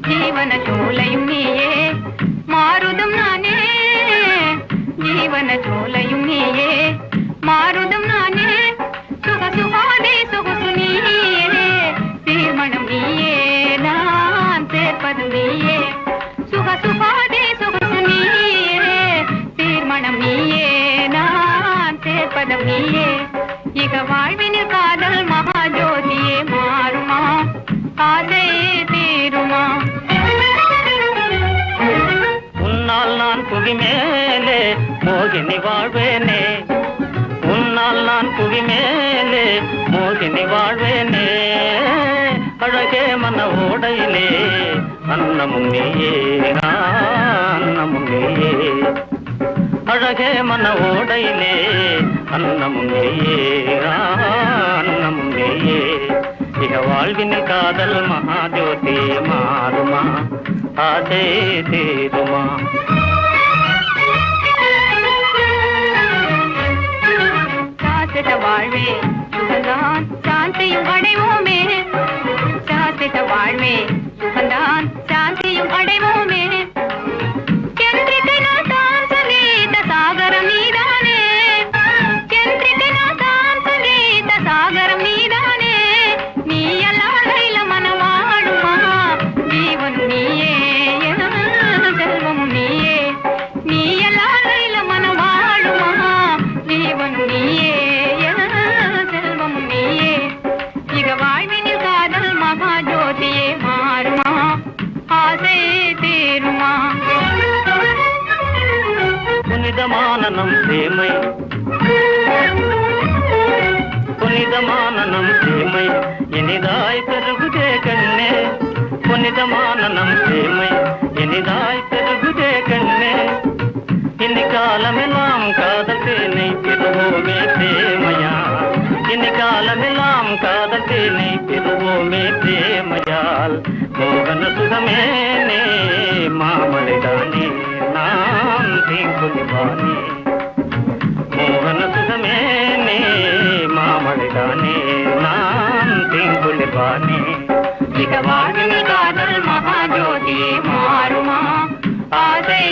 जीवन चोलयुम नीये मारुदम नाने जीवन चोलयुम नीये मारुदम नाने सुख सुखादे सुख सुनिये तीर्मणम नीये नान सेर्पदु नीये सुख सुखादे सुख सुनिये तीर्मणम नीये नान सेर्पदु नीये इग वाழ்வினில் காதல் மகாஜோதியே மாறுமா ஆசை தீருமா உன்னால் நான் புவி மேலே மோகினி வாழ்வேனே உன்னால் நான் புவி மேலே மோகினி வாழ்வேனே அழகே மன ஓடையிலே அன்னமும் நீயே அன்னமும் நீயே அழகே மன ஓடையிலே அன்னமும் நீயே அன்னமும் நீயே இக வாழ்வினில் காதல் மகாஜோதி மாறுமா ஆசை தீருமா சாசித்த வாழ்வே சுகந்தான் சாந்தியும் அடைவோமே சாசித்த வாழ்வே சுகந்தான் சாந்தியும் அடைவோமே चंद्रिका नाताम संगीत सागर मीदाने चंद्रिका नाताम संगीत सागर मीदाने नी अल्लाहैल मनवाडुमा जीवन नीये सेल्वम नीये नी अल्लाहैल मनवाडुमा जीवन नीये सेल्वम नीये इग वाழ்வினில் காதல் மகாஜோதியே மாறுமா ஆசை தீருமா புனிதமான நம் சேமை புனிதமான நம் சேமை இனிதாய் பெருகுதே கண்ணே புனிதமான நம் சேமை இனிதாய் பெருகுதே கண்ணே இனி காலமெல்லாம் காதல் தேனை பெறுவோமே பிரேமையா இனி காலமெல்லாம் காதல் தேனை பெறுவோமே பிரேமையால் மோகன சுகமேனே மாமலைதானே நாம் தீங்குலிவானே மோகன சுகமேனே மாமலைதானே நாம் தீங்குலிவானே இக வாழ்வினில் காதல் மகாஜோதியே மாறுமா ஆசை